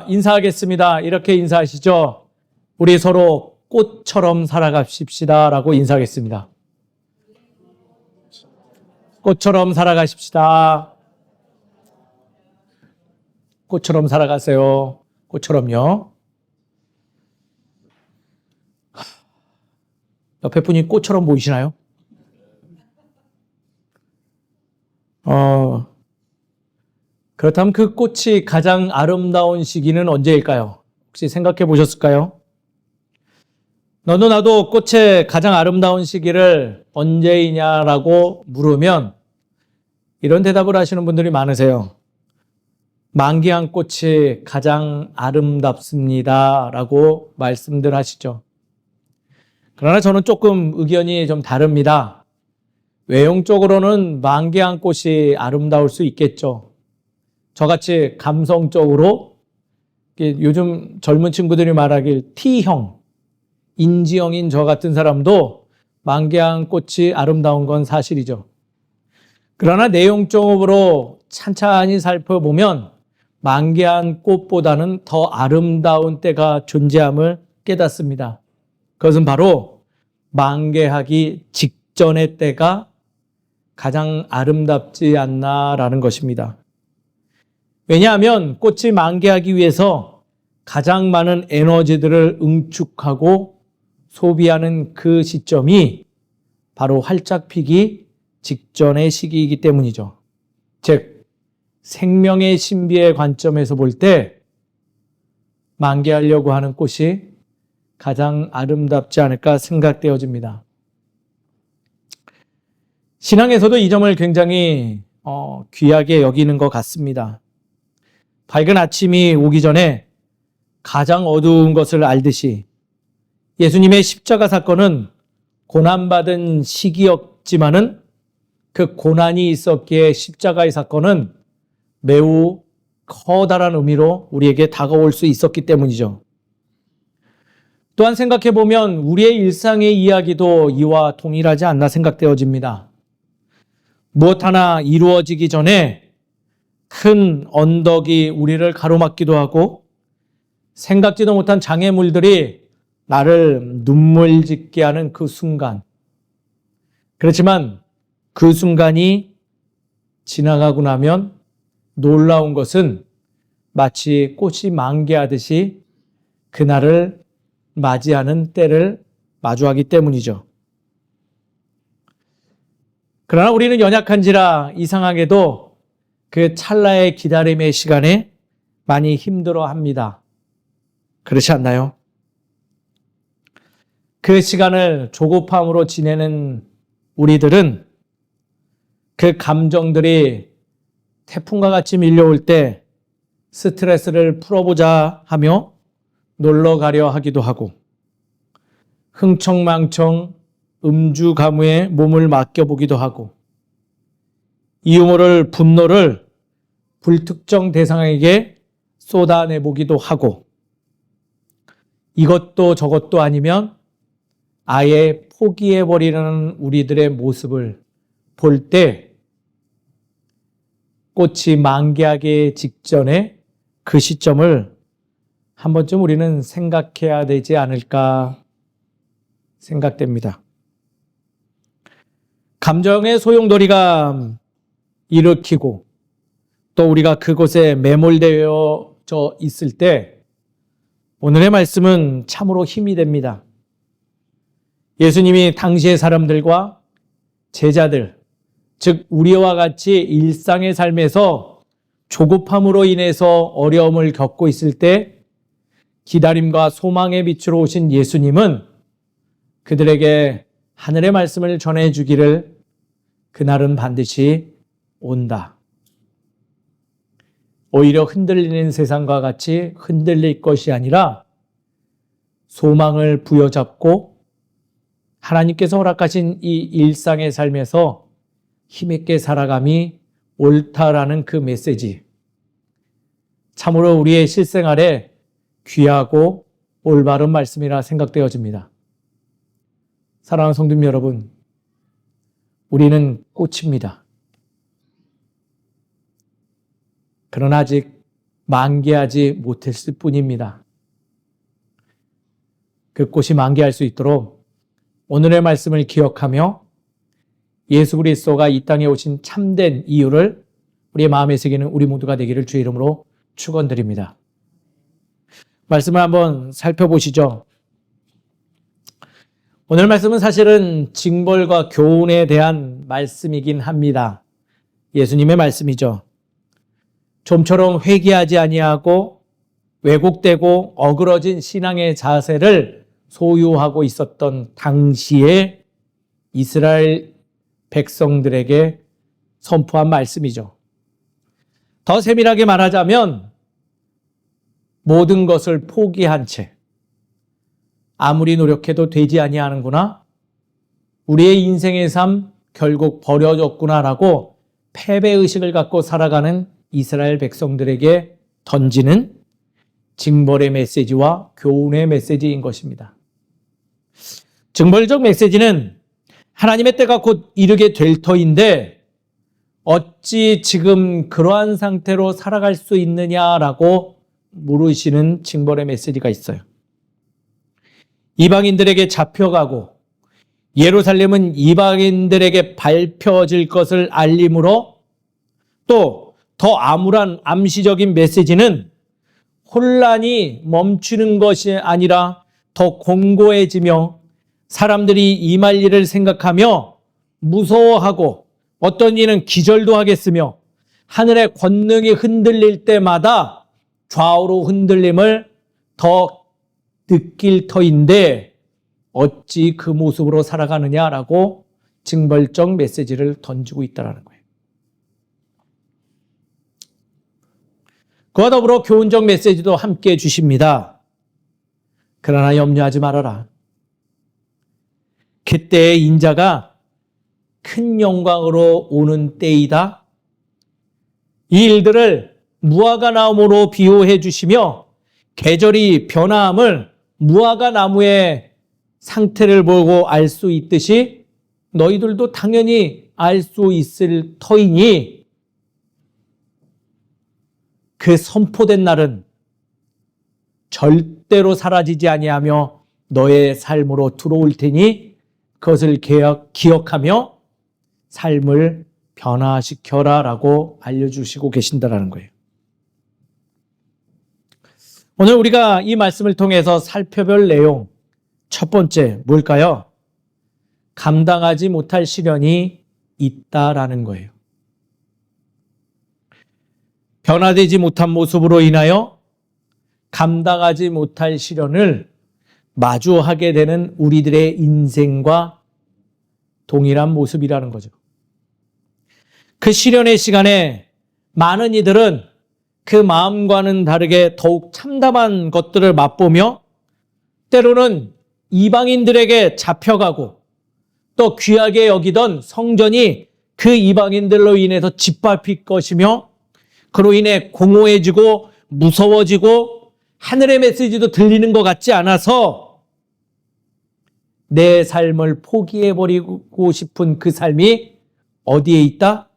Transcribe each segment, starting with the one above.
인사하겠습니다. 이렇게 인사하시죠. 우리 서로 꽃처럼 살아갑시다 라고 인사하겠습니다. 꽃처럼 살아가십시다. 꽃처럼 살아가세요. 꽃처럼요. 옆에 분이 꽃처럼 보이시나요? 그렇다면 그 꽃이 가장 아름다운 시기는 언제일까요? 혹시 생각해 보셨을까요? 너도 나도 꽃의 가장 아름다운 시기를 언제이냐라고 물으면 이런 대답을 하시는 분들이 많으세요. 만개한 꽃이 가장 아름답습니다 라고 말씀들 하시죠. 그러나 저는 조금 의견이 좀 다릅니다. 외형적으로는 만개한 꽃이 아름다울 수 있겠죠. 저같이 감성적으로 요즘 젊은 친구들이 말하길 T형, 인지형인 저 같은 사람도 만개한 꽃이 아름다운 건 사실이죠. 그러나 내용적으로 찬찬히 살펴보면 만개한 꽃보다는 더 아름다운 때가 존재함을 깨닫습니다. 그것은 바로 만개하기 직전의 때가 가장 아름답지 않나라는 것입니다. 왜냐하면 꽃이 만개하기 위해서 가장 많은 에너지들을 응축하고 소비하는 그 시점이 바로 활짝 피기 직전의 시기이기 때문이죠. 즉, 생명의 신비의 관점에서 볼 때 만개하려고 하는 꽃이 가장 아름답지 않을까 생각되어집니다. 신앙에서도 이 점을 굉장히 귀하게 여기는 것 같습니다. 밝은 아침이 오기 전에 가장 어두운 것을 알듯이 예수님의 십자가 사건은 고난받은 시기였지만은 그 고난이 있었기에 십자가의 사건은 매우 커다란 의미로 우리에게 다가올 수 있었기 때문이죠. 또한 생각해보면 우리의 일상의 이야기도 이와 동일하지 않나 생각되어집니다. 무엇 하나 이루어지기 전에 큰 언덕이 우리를 가로막기도 하고 생각지도 못한 장애물들이 나를 눈물 짓게 하는 그 순간. 그렇지만 그 순간이 지나가고 나면 놀라운 것은 마치 꽃이 만개하듯이 그날을 맞이하는 때를 마주하기 때문이죠. 그러나 우리는 연약한지라 이상하게도 그 찰나의 기다림의 시간에 많이 힘들어합니다. 그렇지 않나요? 그 시간을 조급함으로 지내는 우리들은 그 감정들이 태풍과 같이 밀려올 때 스트레스를 풀어보자 하며 놀러 가려 하기도 하고 흥청망청 음주 가무에 몸을 맡겨보기도 하고 이유 모를 분노를 불특정 대상에게 쏟아내보기도 하고 이것도 저것도 아니면 아예 포기해버리는 우리들의 모습을 볼 때 꽃이 만개하기 직전에 그 시점을 한 번쯤 우리는 생각해야 되지 않을까 생각됩니다. 감정의 소용돌이가 일으키고 또 우리가 그곳에 매몰되어져 있을 때 오늘의 말씀은 참으로 힘이 됩니다. 예수님이 당시의 사람들과 제자들, 즉 우리와 같이 일상의 삶에서 조급함으로 인해서 어려움을 겪고 있을 때 기다림과 소망의 빛으로 오신 예수님은 그들에게 하늘의 말씀을 전해주기를 그날은 반드시 온다. 오히려 흔들리는 세상과 같이 흔들릴 것이 아니라 소망을 부여잡고 하나님께서 허락하신 이 일상의 삶에서 힘있게 살아감이 옳다라는 그 메시지. 참으로 우리의 실생활에 귀하고 올바른 말씀이라 생각되어집니다. 사랑하는 성도님 여러분, 우리는 꽃입니다. 그러나 아직 만개하지 못했을 뿐입니다. 그 꽃이 만개할 수 있도록 오늘의 말씀을 기억하며 예수 그리스도가 이 땅에 오신 참된 이유를 우리의 마음에 새기는 우리 모두가 되기를 주의 이름으로 축원드립니다. 말씀을 한번 살펴보시죠. 오늘 말씀은 사실은 징벌과 교훈에 대한 말씀이긴 합니다. 예수님의 말씀이죠. 좀처럼 회개하지 아니하고 왜곡되고 어그러진 신앙의 자세를 소유하고 있었던 당시의 이스라엘 백성들에게 선포한 말씀이죠. 더 세밀하게 말하자면 모든 것을 포기한 채 아무리 노력해도 되지 아니하는구나, 우리의 인생의 삶 결국 버려졌구나라고 패배의식을 갖고 살아가는 이스라엘 백성들에게 던지는 징벌의 메시지와 교훈의 메시지인 것입니다. 징벌적 메시지는 하나님의 때가 곧 이르게 될 터인데 어찌 지금 그러한 상태로 살아갈 수 있느냐라고 물으시는 징벌의 메시지가 있어요. 이방인들에게 잡혀가고 예루살렘은 이방인들에게 밟혀질 것을 알림으로, 또 더 암울한 암시적인 메시지는 혼란이 멈추는 것이 아니라 더 공고해지며 사람들이 임할 일을 생각하며 무서워하고 어떤 이는 기절도 하겠으며 하늘의 권능이 흔들릴 때마다 좌우로 흔들림을 더 느낄 터인데 어찌 그 모습으로 살아가느냐라고 징벌적 메시지를 던지고 있다는 거예요. 그와 더불어 교훈적 메시지도 함께 주십니다. 그러나 염려하지 말아라. 그때의 인자가 큰 영광으로 오는 때이다. 이 일들을 무화과 나무로 비유해 주시며 계절이 변화함을 무화과 나무의 상태를 보고 알 수 있듯이 너희들도 당연히 알 수 있을 터이니 그 선포된 날은 절대로 사라지지 아니하며 너의 삶으로 들어올 테니 그것을 기억하며 삶을 변화시켜라 라고 알려주시고 계신다는 거예요. 오늘 우리가 이 말씀을 통해서 살펴볼 내용, 첫 번째 뭘까요? 감당하지 못할 시련이 있다라는 거예요. 변화되지 못한 모습으로 인하여 감당하지 못할 시련을 마주하게 되는 우리들의 인생과 동일한 모습이라는 거죠. 그 시련의 시간에 많은 이들은 그 마음과는 다르게 더욱 참담한 것들을 맛보며 때로는 이방인들에게 잡혀가고 또 귀하게 여기던 성전이 그 이방인들로 인해서 짓밟힐 것이며 그로 인해 공허해지고 무서워지고 하늘의 메시지도 들리는 것 같지 않아서 내 삶을 포기해버리고 싶은 그 삶이 어디에 있다?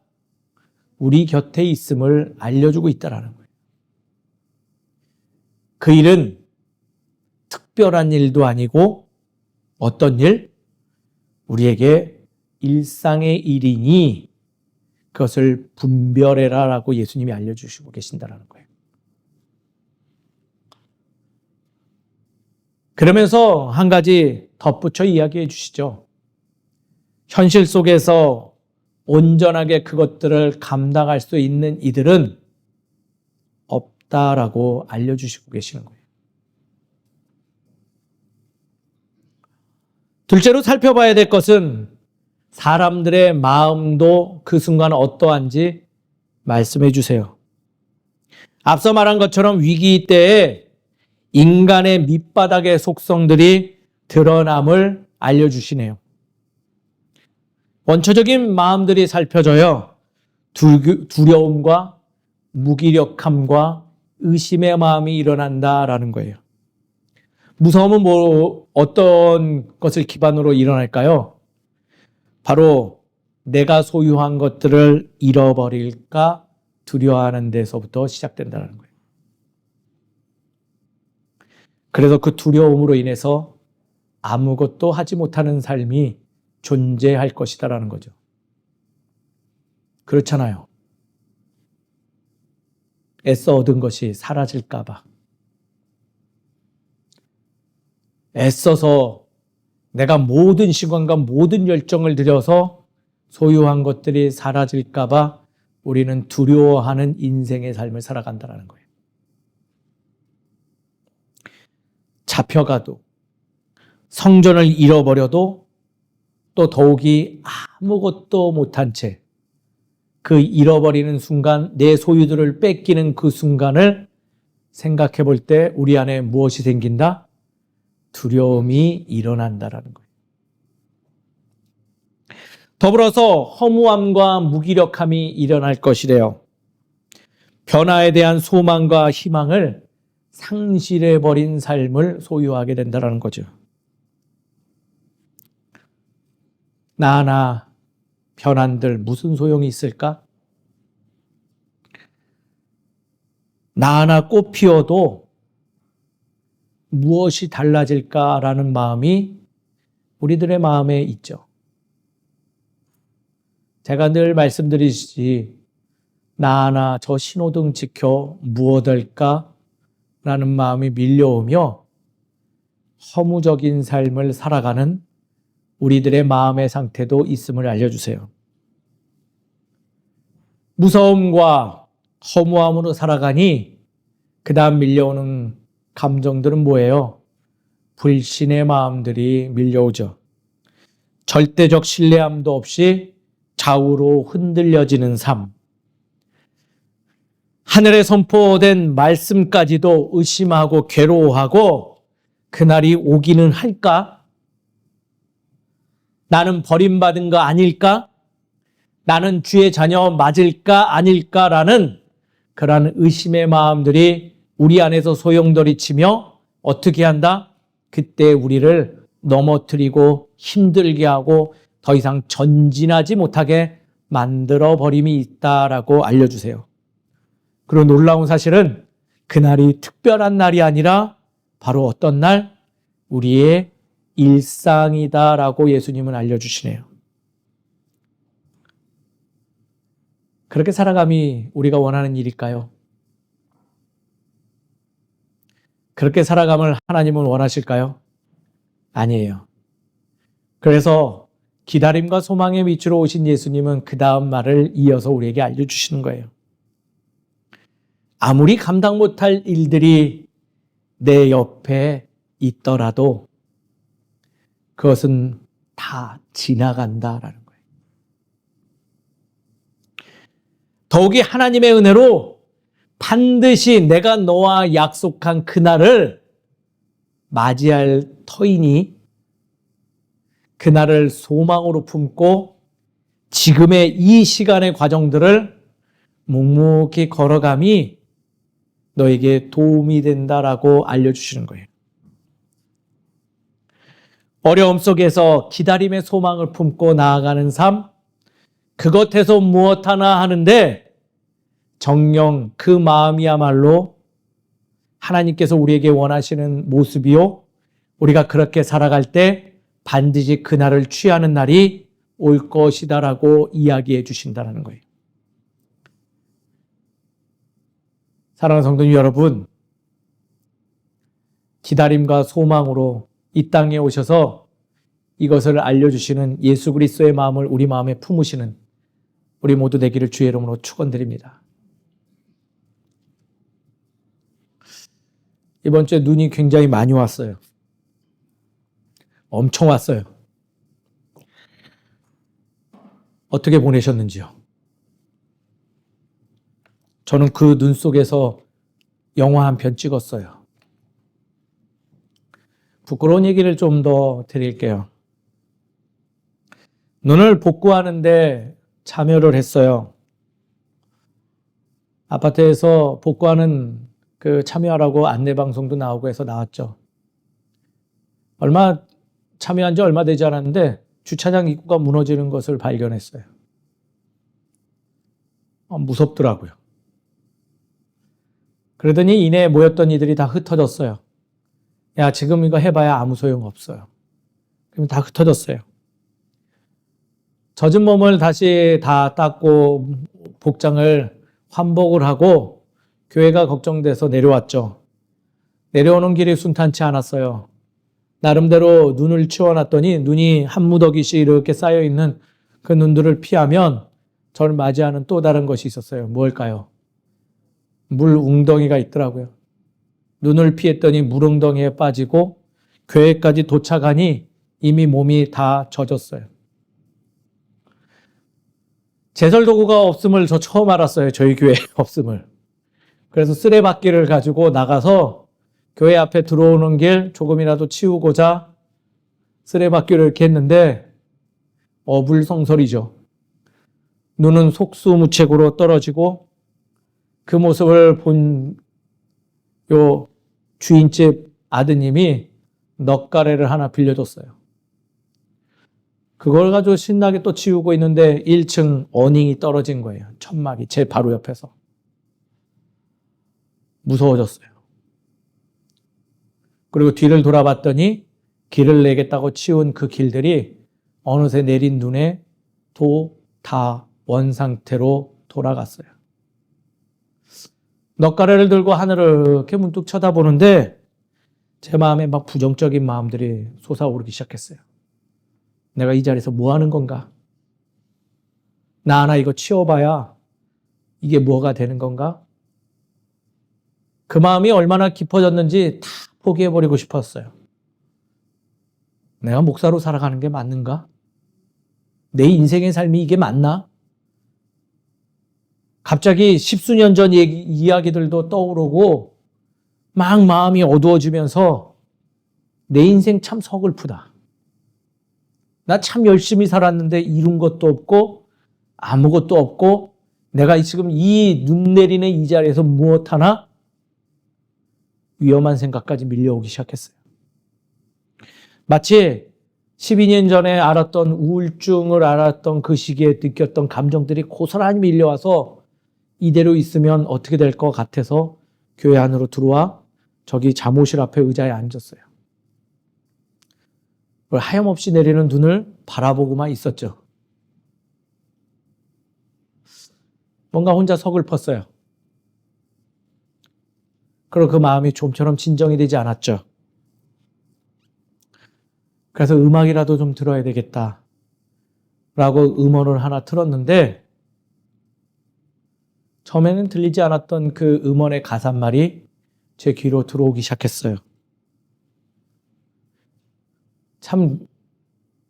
우리 곁에 있음을 알려주고 있다는 거예요. 그 일은 특별한 일도 아니고 어떤 일? 우리에게 일상의 일이니 그것을 분별해라라고 예수님이 알려주시고 계신다는 거예요. 그러면서 한 가지 덧붙여 이야기해 주시죠. 현실 속에서 온전하게 그것들을 감당할 수 있는 이들은 없다라고 알려주시고 계시는 거예요. 둘째로 살펴봐야 될 것은 사람들의 마음도 그 순간 어떠한지 말씀해 주세요. 앞서 말한 것처럼 위기 때에 인간의 밑바닥의 속성들이 드러남을 알려주시네요. 원초적인 마음들이 살펴져요. 두려움과 무기력함과 의심의 마음이 일어난다라는 거예요. 무서움은 어떤 것을 기반으로 일어날까요? 바로 내가 소유한 것들을 잃어버릴까 두려워하는 데서부터 시작된다는 거예요. 그래서 그 두려움으로 인해서 아무것도 하지 못하는 삶이 존재할 것이다라는 거죠. 그렇잖아요. 애써 얻은 것이 사라질까 봐. 애써서 내가 모든 시간과 모든 열정을 들여서 소유한 것들이 사라질까 봐 우리는 두려워하는 인생의 삶을 살아간다는 거예요. 잡혀가도, 성전을 잃어버려도 또 더욱이 아무것도 못한 채 그 잃어버리는 순간, 내 소유들을 뺏기는 그 순간을 생각해 볼 때 우리 안에 무엇이 생긴다? 두려움이 일어난다라는 거예요. 더불어서 허무함과 무기력함이 일어날 것이래요. 변화에 대한 소망과 희망을 상실해버린 삶을 소유하게 된다는 거죠. 나나 변한들 무슨 소용이 있을까? 나 하나 꽃 피워도 무엇이 달라질까라는 마음이 우리들의 마음에 있죠. 제가 늘 말씀드리듯이 나 하나 저 신호등 지켜 무엇 할까? 라는 마음이 밀려오며 허무적인 삶을 살아가는 우리들의 마음의 상태도 있음을 알려주세요. 무서움과 허무함으로 살아가니 그 다음 밀려오는 감정들은 뭐예요? 불신의 마음들이 밀려오죠. 절대적 신뢰함도 없이 좌우로 흔들려지는 삶. 하늘에 선포된 말씀까지도 의심하고 괴로워하고 그날이 오기는 할까? 나는 버림받은 거 아닐까? 나는 주의 자녀 맞을까 아닐까라는 그러한 의심의 마음들이 우리 안에서 소용돌이치며 어떻게 한다? 그때 우리를 넘어뜨리고 힘들게 하고 더 이상 전진하지 못하게 만들어버림이 있다라고 알려주세요. 그리고 놀라운 사실은 그날이 특별한 날이 아니라 바로 어떤 날? 우리의 일상이다라고 예수님은 알려주시네요. 그렇게 살아감이 우리가 원하는 일일까요? 그렇게 살아감을 하나님은 원하실까요? 아니에요. 그래서 기다림과 소망의 밑으로 오신 예수님은 그 다음 말을 이어서 우리에게 알려주시는 거예요. 아무리 감당 못할 일들이 내 옆에 있더라도 그것은 다 지나간다라는 거예요. 더욱이 하나님의 은혜로 반드시 내가 너와 약속한 그날을 맞이할 터이니 그날을 소망으로 품고 지금의 이 시간의 과정들을 묵묵히 걸어감이 너에게 도움이 된다라고 알려주시는 거예요. 어려움 속에서 기다림의 소망을 품고 나아가는 삶, 그것에서 무엇 하나 하는데 정녕 그 마음이야말로 하나님께서 우리에게 원하시는 모습이요. 우리가 그렇게 살아갈 때 반드시 그날을 취하는 날이 올 것이다라고 이야기해 주신다는 거예요. 사랑하는 성도님 여러분, 기다림과 소망으로 이 땅에 오셔서 이것을 알려주시는 예수 그리스도의 마음을 우리 마음에 품으시는 우리 모두 되기를 주의 이름으로 축원드립니다. 이번 주에 눈이 굉장히 많이 왔어요. 엄청 왔어요. 어떻게 보내셨는지요? 저는 그 눈 속에서 영화 한 편 찍었어요. 부끄러운 얘기를 좀 더 드릴게요. 눈을 복구하는데 참여를 했어요. 아파트에서 복구하는 그 참여하라고 안내방송도 나오고 해서 나왔죠. 참여한 지 얼마 되지 않았는데 주차장 입구가 무너지는 것을 발견했어요. 무섭더라고요. 그러더니 이내에 모였던 이들이 다 흩어졌어요. 야, 지금 이거 해봐야 아무 소용 없어요. 그러면 다 흩어졌어요. 젖은 몸을 다시 다 닦고 복장을 환복을 하고 교회가 걱정돼서 내려왔죠. 내려오는 길이 순탄치 않았어요. 나름대로 눈을 치워놨더니 눈이 한 무더기씩 이렇게 쌓여있는 그 눈들을 피하면 저를 맞이하는 또 다른 것이 있었어요. 뭘까요? 물 웅덩이가 있더라고요. 눈을 피했더니 물웅덩이에 빠지고 교회까지 도착하니 이미 몸이 다 젖었어요. 제설도구가 없음을 저 처음 알았어요. 저희 교회에 없음을. 그래서 쓰레받기를 가지고 나가서 교회 앞에 들어오는 길 조금이라도 치우고자 쓰레받기를 이렇게 했는데 어불성설이죠. 눈은 속수무책으로 떨어지고 그 모습을 본 요 주인집 아드님이 넉가래를 하나 빌려줬어요. 그걸 가지고 신나게 또 치우고 있는데 1층 어닝이 떨어진 거예요. 천막이 제 바로 옆에서. 무서워졌어요. 그리고 뒤를 돌아봤더니 길을 내겠다고 치운 그 길들이 어느새 내린 눈에 또 다 원상태로 돌아갔어요. 넉가래를 들고 하늘을 이렇게 문득 쳐다보는데 제 마음에 막 부정적인 마음들이 솟아오르기 시작했어요. 내가 이 자리에서 뭐 하는 건가? 나 하나 이거 치워봐야 이게 뭐가 되는 건가? 그 마음이 얼마나 깊어졌는지 다 포기해버리고 싶었어요. 내가 목사로 살아가는 게 맞는가? 내 인생의 삶이 이게 맞나? 갑자기 10수년 전 이야기들도 떠오르고 막 마음이 어두워지면서 내 인생 참 서글프다. 나 참 열심히 살았는데 이룬 것도 없고 아무것도 없고 내가 지금 이 눈 내리는 이 자리에서 무엇 하나? 위험한 생각까지 밀려오기 시작했어요. 마치 12년 전에 알았던 우울증을 알았던 그 시기에 느꼈던 감정들이 고스란히 밀려와서 이대로 있으면 어떻게 될 것 같아서 교회 안으로 들어와 저기 잠옷실 앞에 의자에 앉았어요. 하염없이 내리는 눈을 바라보고만 있었죠. 뭔가 혼자 서글펐어요. 그리고 그 마음이 좀처럼 진정이 되지 않았죠. 그래서 음악이라도 좀 들어야 되겠다 라고 음원을 하나 틀었는데 처음에는 들리지 않았던 그 음원의 가사말이 제 귀로 들어오기 시작했어요. 참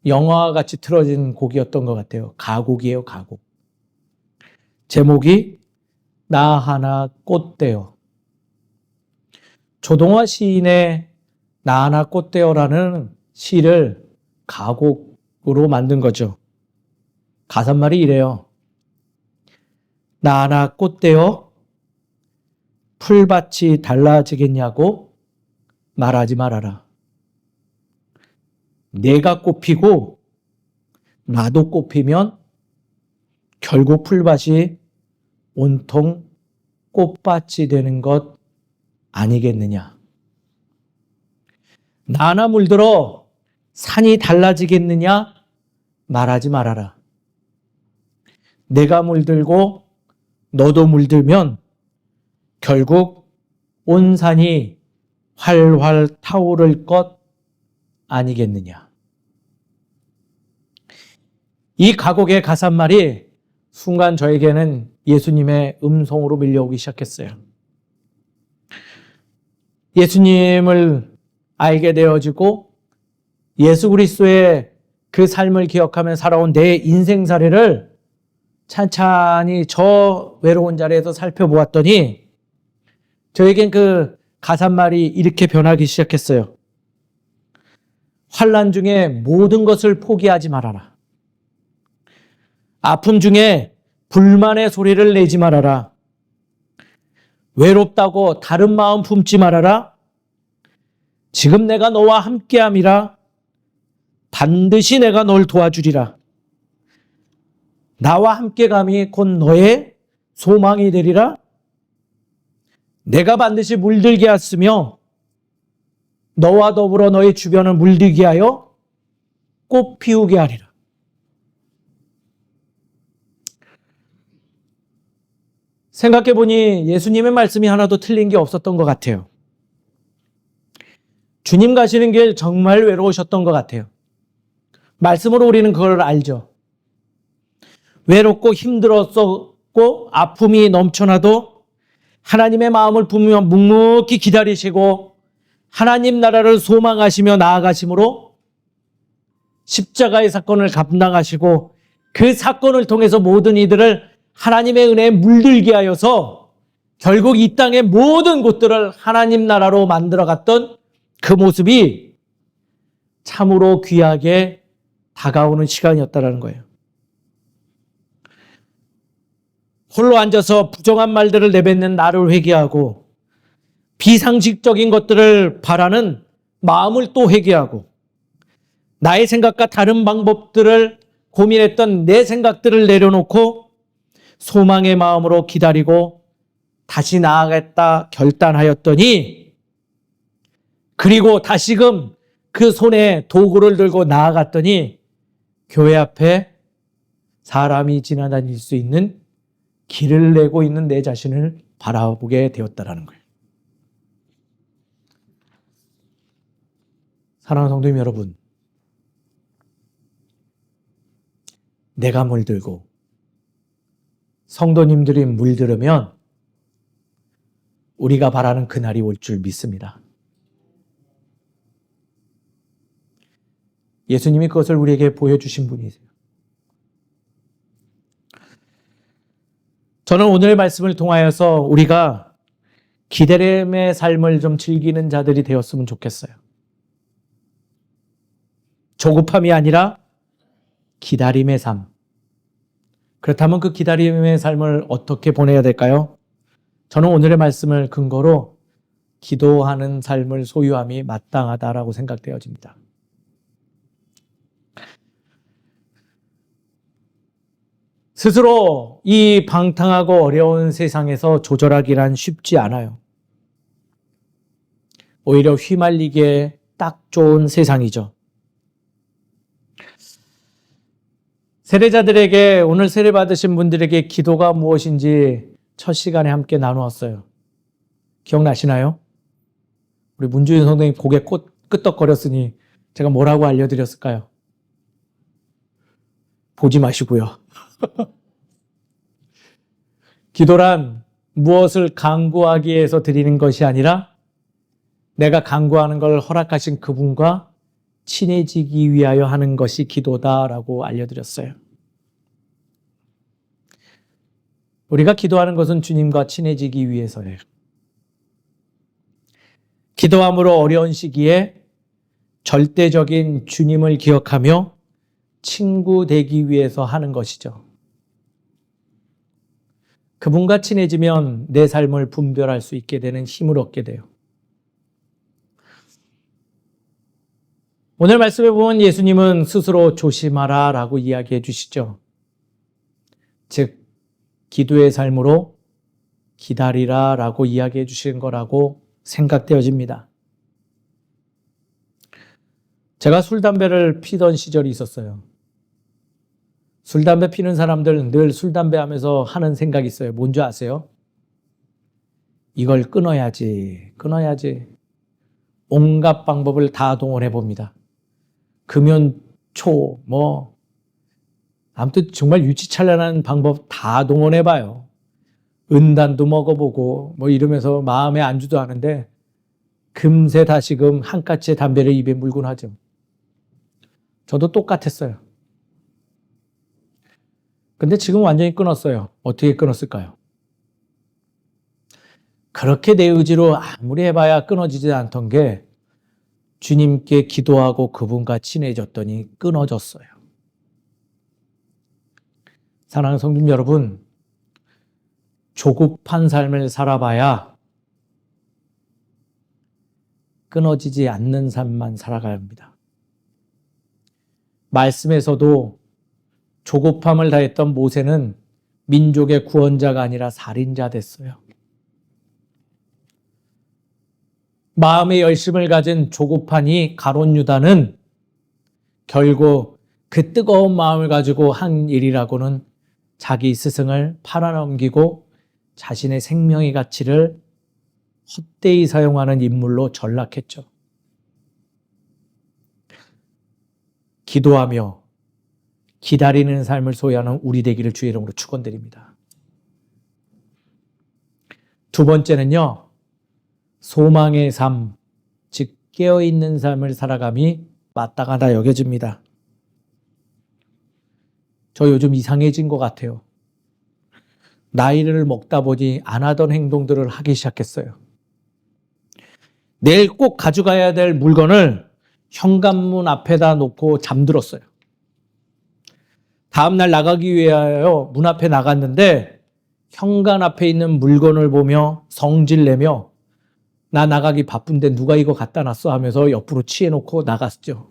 영화같이 틀어진 곡이었던 것 같아요. 가곡이에요, 가곡. 제목이 나 하나 꽃대요. 조동화 시인의 나 하나 꽃대요라는 시를 가곡으로 만든 거죠. 가사말이 이래요. 나 하나 꽃대요. 풀밭이 달라지겠냐고 말하지 말아라. 내가 꽃피고 나도 꽃피면 결국 풀밭이 온통 꽃밭이 되는 것 아니겠느냐. 나 하나 물들어 산이 달라지겠느냐 말하지 말아라. 내가 물들고 너도 물들면 결국 온 산이 활활 타오를 것 아니겠느냐. 이 가곡의 가사말이 순간 저에게는 예수님의 음성으로 밀려오기 시작했어요. 예수님을 알게 되어지고 예수 그리스도의 그 삶을 기억하며 살아온 내 인생사례를 찬찬히 저 외로운 자리에서 살펴보았더니 저에겐 그 가사말이 이렇게 변하기 시작했어요. 환난 중에 모든 것을 포기하지 말아라. 아픔 중에 불만의 소리를 내지 말아라. 외롭다고 다른 마음 품지 말아라. 지금 내가 너와 함께함이라. 반드시 내가 널 도와주리라. 나와 함께감이 곧 너의 소망이 되리라. 내가 반드시 물들게 하으며 너와 더불어 너의 주변을 물들게 하여 꽃 피우게 하리라. 생각해보니 예수님의 말씀이 하나도 틀린 게 없었던 것 같아요. 주님 가시는 길 정말 외로우셨던 것 같아요. 말씀으로 우리는 그걸 알죠. 외롭고 힘들었었고 아픔이 넘쳐나도 하나님의 마음을 품으며 묵묵히 기다리시고 하나님 나라를 소망하시며 나아가심으로 십자가의 사건을 감당하시고 그 사건을 통해서 모든 이들을 하나님의 은혜에 물들게 하여서 결국 이 땅의 모든 곳들을 하나님 나라로 만들어갔던 그 모습이 참으로 귀하게 다가오는 시간이었다는 거예요. 홀로 앉아서 부정한 말들을 내뱉는 나를 회개하고 비상식적인 것들을 바라는 마음을 또 회개하고 나의 생각과 다른 방법들을 고민했던 내 생각들을 내려놓고 소망의 마음으로 기다리고 다시 나아가겠다 결단하였더니 그리고 다시금 그 손에 도구를 들고 나아갔더니 교회 앞에 사람이 지나다닐 수 있는 길을 내고 있는 내 자신을 바라보게 되었다는 거예요. 사랑하는 성도님 여러분, 내가 물들고 성도님들이 물들으면 우리가 바라는 그날이 올 줄 믿습니다. 예수님이 그것을 우리에게 보여주신 분이세요. 저는 오늘 말씀을 통하여서 우리가 기다림의 삶을 좀 즐기는 자들이 되었으면 좋겠어요. 조급함이 아니라 기다림의 삶. 그렇다면 그 기다림의 삶을 어떻게 보내야 될까요? 저는 오늘의 말씀을 근거로 기도하는 삶을 소유함이 마땅하다라고 생각되어집니다. 스스로 이 방탕하고 어려운 세상에서 조절하기란 쉽지 않아요. 오히려 휘말리기에 딱 좋은 세상이죠. 세례자들에게, 오늘 세례 받으신 분들에게 기도가 무엇인지 첫 시간에 함께 나누었어요. 기억나시나요? 우리 문주인 선생님 고개 끄덕거렸으니 제가 뭐라고 알려드렸을까요? 보지 마시고요. 기도란 무엇을 강구하기 위해서 드리는 것이 아니라 내가 강구하는 걸 허락하신 그분과 친해지기 위하여 하는 것이 기도다라고 알려드렸어요. 우리가 기도하는 것은 주님과 친해지기 위해서예요. 기도함으로 어려운 시기에 절대적인 주님을 기억하며 친구 되기 위해서 하는 것이죠. 그분과 친해지면 내 삶을 분별할 수 있게 되는 힘을 얻게 돼요. 오늘 말씀에 보면 예수님은 스스로 조심하라 라고 이야기해 주시죠. 즉 기도의 삶으로 기다리라 라고 이야기해 주시는 거라고 생각되어집니다. 제가 술, 담배를 피던 시절이 있었어요. 술, 담배 피는 사람들 늘 술, 담배 하면서 하는 생각이 있어요. 뭔지 아세요? 이걸 끊어야지. 온갖 방법을 다 동원해 봅니다. 금연, 초, 아무튼 정말 유치찬란한 방법 다 동원해 봐요. 은단도 먹어보고 이러면서 마음에 안주도 하는데 금세 다시금 한 까치의 담배를 입에 물곤 하죠. 저도 똑같았어요. 근데 지금 완전히 끊었어요. 어떻게 끊었을까요? 그렇게 내 의지로 아무리 해봐야 끊어지지 않던 게 주님께 기도하고 그분과 친해졌더니 끊어졌어요. 사랑하는 성도 여러분, 조급한 삶을 살아봐야 끊어지지 않는 삶만 살아가야 합니다. 말씀에서도 조급함을 다했던 모세는 민족의 구원자가 아니라 살인자 됐어요. 마음의 열심을 가진 조급하니 가룟 유다는 결국 그 뜨거운 마음을 가지고 한 일이라고는 자기 스승을 팔아넘기고 자신의 생명의 가치를 헛되이 사용하는 인물로 전락했죠. 기도하며 기다리는 삶을 소유하는 우리 되기를 주의 이름으로 축원드립니다. 두 번째는요, 소망의 삶, 즉 깨어있는 삶을 살아감이 마땅하다 여겨집니다. 저 요즘 이상해진 것 같아요. 나이를 먹다 보니 안 하던 행동들을 하기 시작했어요. 내일 꼭 가져가야 될 물건을 현관문 앞에다 놓고 잠들었어요. 다음날 나가기 위하여 문 앞에 나갔는데 현관 앞에 있는 물건을 보며 성질내며 나 나가기 바쁜데 누가 이거 갖다 놨어 하면서 옆으로 치해놓고 나갔죠.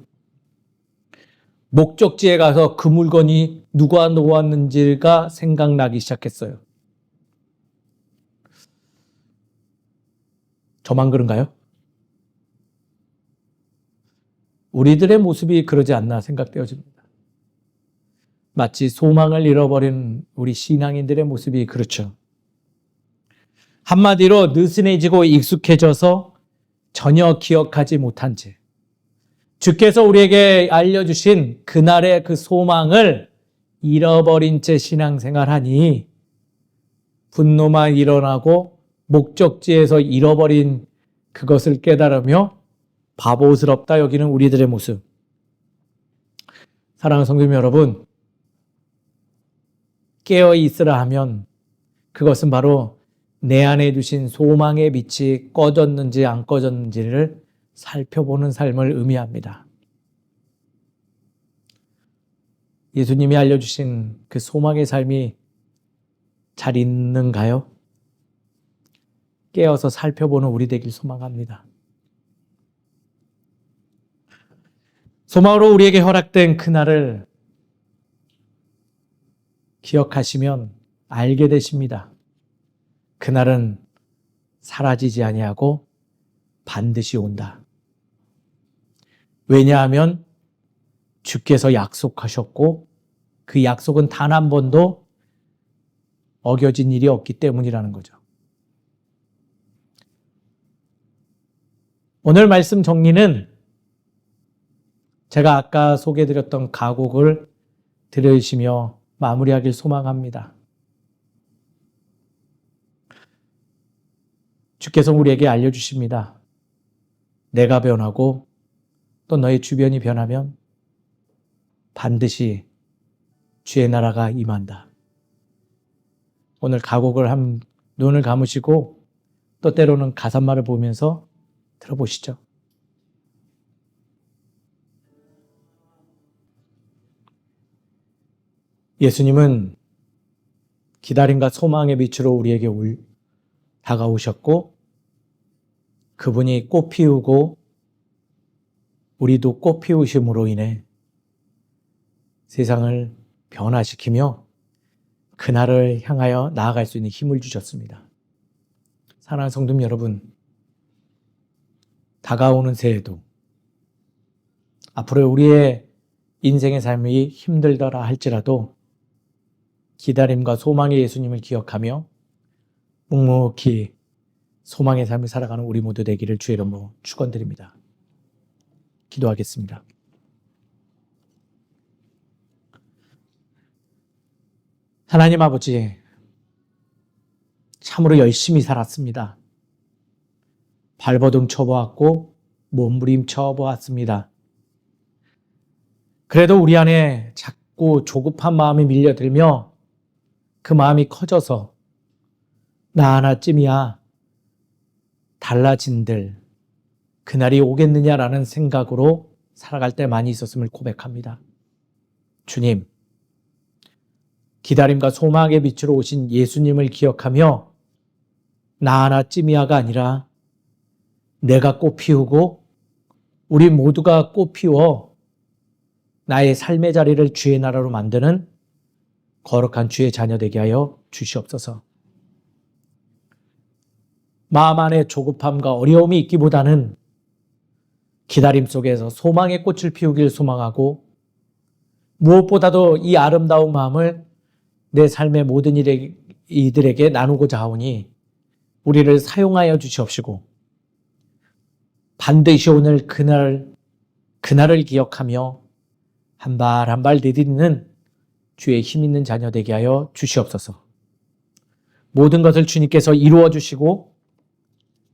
목적지에 가서 그 물건이 누가 놓았는지가 생각나기 시작했어요. 저만 그런가요? 우리들의 모습이 그러지 않나 생각되어집니다. 마치 소망을 잃어버린 우리 신앙인들의 모습이 그렇죠. 한마디로 느슨해지고 익숙해져서 전혀 기억하지 못한 채 주께서 우리에게 알려주신 그날의 그 소망을 잃어버린 채 신앙생활하니 분노만 일어나고 목적지에서 잃어버린 그것을 깨달으며 바보스럽다 여기는 우리들의 모습. 사랑하는 성도 여러분, 깨어 있으라 하면 그것은 바로 내 안에 두신 소망의 빛이 꺼졌는지 안 꺼졌는지를 살펴보는 삶을 의미합니다. 예수님이 알려주신 그 소망의 삶이 잘 있는가요? 깨어서 살펴보는 우리 되길 소망합니다. 소망으로 우리에게 허락된 그날을 기억하시면 알게 되십니다. 그날은 사라지지 아니하고 반드시 온다. 왜냐하면 주께서 약속하셨고 그 약속은 단 한 번도 어겨진 일이 없기 때문이라는 거죠. 오늘 말씀 정리는 제가 아까 소개해드렸던 가곡을 들으시며 마무리하길 소망합니다. 주께서 우리에게 알려주십니다. 내가 변하고 또 너의 주변이 변하면 반드시 주의 나라가 임한다. 오늘 가곡을 눈을 감으시고 또 때로는 가사말을 보면서 들어보시죠. 예수님은 기다림과 소망의 빛으로 우리에게 다가오셨고 그분이 꽃 피우고 우리도 꽃 피우심으로 인해 세상을 변화시키며 그날을 향하여 나아갈 수 있는 힘을 주셨습니다. 사랑하는 성도 여러분, 다가오는 새해도 앞으로 우리의 인생의 삶이 힘들더라 할지라도 기다림과 소망의 예수님을 기억하며 묵묵히 소망의 삶을 살아가는 우리 모두 되기를 주의 이름으로 축원드립니다. 기도하겠습니다. 하나님 아버지, 참으로 열심히 살았습니다. 발버둥 쳐보았고 몸부림쳐 보았습니다. 그래도 우리 안에 자꾸 조급한 마음이 밀려들며 그 마음이 커져서 나 하나쯤이야 달라진들 그날이 오겠느냐라는 생각으로 살아갈 때 많이 있었음을 고백합니다. 주님, 기다림과 소망의 빛으로 오신 예수님을 기억하며 나 하나쯤이야가 아니라 내가 꽃 피우고 우리 모두가 꽃 피워 나의 삶의 자리를 주의 나라로 만드는 거룩한 주의 자녀 되게 하여 주시옵소서. 마음 안에 조급함과 어려움이 있기보다는 기다림 속에서 소망의 꽃을 피우길 소망하고 무엇보다도 이 아름다운 마음을 내 삶의 모든 이들에게 나누고자 하오니 우리를 사용하여 주시옵시고 반드시 오늘 그날을 기억하며 한 발 한 발 내딛는 주의 힘 있는 자녀 되게 하여 주시옵소서. 모든 것을 주님께서 이루어 주시고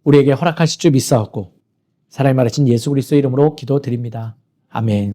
우리에게 허락하실 줄 믿사옵고 사랑이 많으신 예수 그리스도의 이름으로 기도드립니다. 아멘.